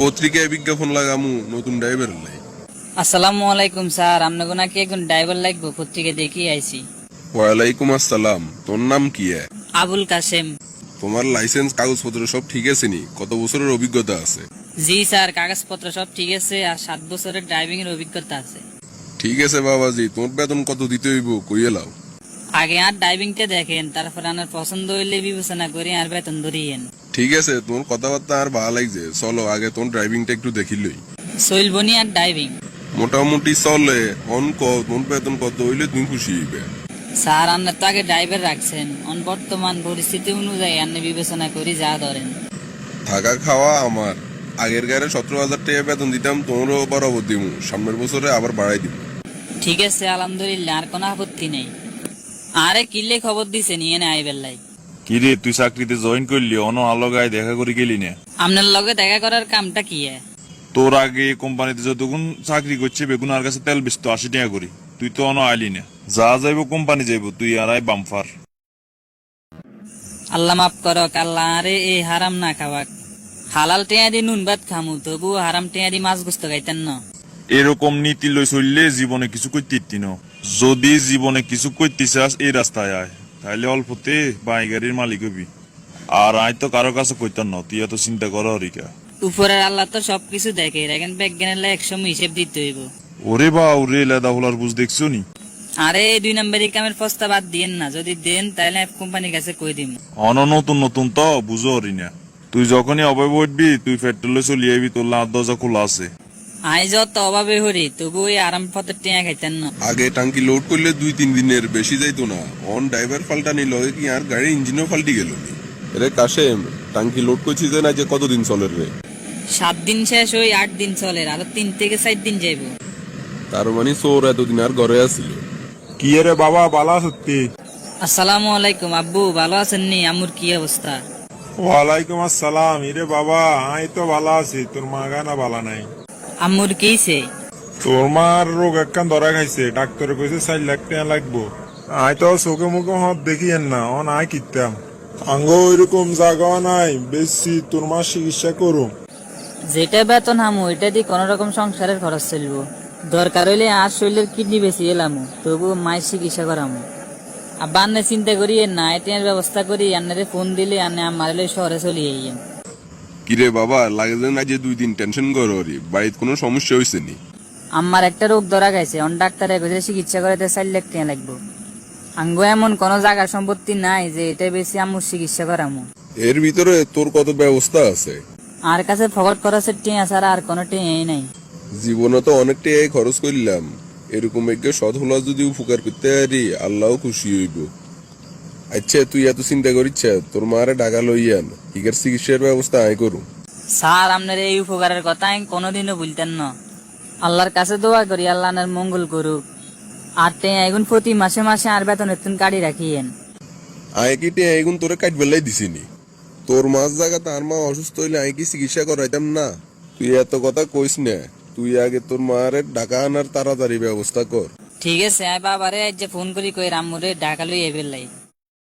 পত্রিকায় বিজ্ঞাপন লাগামু নতুন ড্রাইভার লাই। আসসালামু আলাইকুম স্যার, আপনাকে নাকি একজন ড্রাইভার লাগবে, পত্রিকা দেখি আইছি। ওয়ালাইকুম আসসালাম। তোর নাম কি? আবুল কাসেম। তোমার লাইসেন্স কাগজপত্র সব ঠিক আছে নি? কত বছরের অভিজ্ঞতা আছে? জি স্যার, কাগজপত্র সব ঠিক আছে আর 7 বছরের ড্রাইভিং এর অভিজ্ঞতা আছে। ঠিক আছে বাবাজি, তোর বেতন কত দিতে হইব কইয়ে লাও। আগে আর ড্রাইভিংটা দেখেন, তারপর আপনার পছন্দ হইলে বিবেচনা করে আর বেতন ধরিয়েন। ঠিক আছে, তোর কথাবার্তা আর ভালো লাগছে, চলো আগে তোর ড্রাইভিংটা একটু দেখিলই। সইলবনি আর ড্রাইভিং মোটামুটি চলে। তোর বেতন কত হইলে তুমি খুশি হইবে? স্যার, আপনার তো আগে ড্রাইভার রাখছেন, বর্তমান পরিস্থিতি অনুযায়ী আপনি বিবেচনা করে যা ধরেন। থাকা খাওয়া আমার। আগের গাড়ি 17,000 টাকা বেতন দিতাম, তোমরও বরাবর দিব, সামনের বছরে আবার বাড়াই দিব। ঠিক আছে, আলহামদুলিল্লাহ, আর কোনো আপত্তি নেই। আরে কিল্লে খবর দিছে নিয়ে না আইবেলাই। কিরে তুই চাকরিতে জয়েন করলি, অন আলোগায় দেখা করে গেলি না? আপনার লগে দেখা করার কামটা কি? তোর আগে কোম্পানিতে যতক্ষণ চাকরি করছে বেগুন আর কাছে তেল বেচতো 80 টাকা করি, তুই তো অন আইলি না। যা যাইব কোম্পানি যাইব, তুই আর আই বামফার। আল্লাহ মাফ করক, আল্লাহ আরে এই হারাম না খাওয়াক। হালাল টেয়া দি নুন ভাত খামু, তবু হারাম টেয়া দি মাছ গুস্ত খাইতেন না। এরকম নীতি লই চললে জীবনে কিছু করতে ইতি ন। যদি জীবনে কিছু করতে চাস এই রাস্তায় আয়, তাহলে অল্পতে বাই গাড়ির মালিক হবি। আর আই তো কারো কাছে কইতাম না, তুই এত চিন্তা কর হরিকা। উপরের আল্লাহ তো সবকিছু দেখে, এখন বিজ্ঞানের লাই 100 হিসেব দিতে হইব। ওরে বা ওরে লেদা হলার বুঝ দেখছো নি? আরে এই 2 নম্বরের কামের প্রস্তাব বাদ দিয়েন না, যদি দেন তাহলে কোম্পানির কাছে কই দিম। অন নতুন নতুন তো বুঝো হরি না। তুই যখনই অভাবে উঠবি তুই পেট্রোলে চলে আইবি, তোর লাভ দরজা খোলা আছে। আই যত অভাবে হরি, তবু ওই আরাম পথের টেয়া খাইতেন না। আগে টাঙ্কি লোড করলে 2-3 দিনের বেশি যাইতো না। অন ড্রাইভার পাল্টানি লগে কি আর গাড়ির ইঞ্জিনও পাল্টি গেল? রে কাশেম, টাঙ্কি লোড করছি যে না, যে কতদিন চলে রে? 7 দিন শেষ হই 8 দিন চলে, আরো 3 থেকে 4 দিন যাইব। তার মানে চোর এতদিন আর ঘরে আসছিল। কি রে বাবা, বালা সত্যি? আসসালামু আলাইকুম আব্বু, ভালো আছেন নি? আমুর কি অবস্থা? ওয়ালাইকুম আসসালাম। ইরে বাবা, আই তো ভালো আছি, তোর মা গানা ভালো নাই। আম্মুর কিছে? তোর মার রোগ একখান ধরা খাইছে, ডাক্তারে কইছে 4 লাখ টাকা লাগবো। আই তো চোখে মুখে হত দেখিয়েন না, অন আই কিতাম আঙ্গ ওইরকম জায়গা নাই বেশি তোর মার চিকিৎসা করুম। যেটা বেতন হামু এটা দিয়ে কোন রকম সংসারের খরচ চলবো। দরকার হইলে আর শরীরের কিডনি বেশি এলামু, তবু মায়ের চিকিৎসা করামু। আব্বা আন্নে চিন্তা করি না, এটিএর ব্যবস্থা করি, আন্নারে ফোন দিলে আন্নে আমার শহরে চলে যাইয়েন। কিরে বাবা, লাগে না যে 2 দিন টেনশন করো রে, বাড়িতে কোনো সমস্যা হয়েছে নি? আমার একটা রোগ ধরা গেছে, অন ডাক্তারে কইছে চিকিৎসা করাতে 4 লাখ টাকা লাগবো। আঙ্গো এমন কোন জায়গা সম্পত্তি নাই যে এটা বেশি আম্মুর চিকিৎসা করামু। এর ভিতরে তোর কত ব্যবস্থা আছে? আর কাছে ফকট খরচের টিয়া ছাড়া আর কোনো টিয়াই নাই। জীবনে তো অনেকটাই খরচ করলাম, এরকম একটা সৎ হলা যদি উপকার করতে পারি আল্লাহ খুশি হইব। আচ্ছা তুই এত চিন্তা করিস, তোর মারে ঢাকা লইয়ান, ইগার চিকিৎসার ব্যবস্থা আয় করুম। স্যার, আপনার এই উপকারের কথা আমি কোনোদিনও ভুলতেন না। আল্লাহর কাছে দোয়া করি আল্লাহ আপনার মঙ্গল করুক। আর টিয়া এখন প্রতি মাসে মাসে আর বেতন নতুন কাটি রাখিয়েন। আয় কি টিয়া এগুন তোরে কাট বেলাই দিছিনি? তোর মাছ জায়গা তার মা অসুস্থ হইলে আয় কি চিকিৎসা করাইতাম না? তুই এত কথা কইস না, তুই আগে তোর মারে ঢাকা আনার তাড়াতাড়ি ব্যবস্থা কর। ঠিক আছে, আয় বাবারে আজ যে ফোন করি কই রাম্মুরে ঢাকা লই এবেলাই।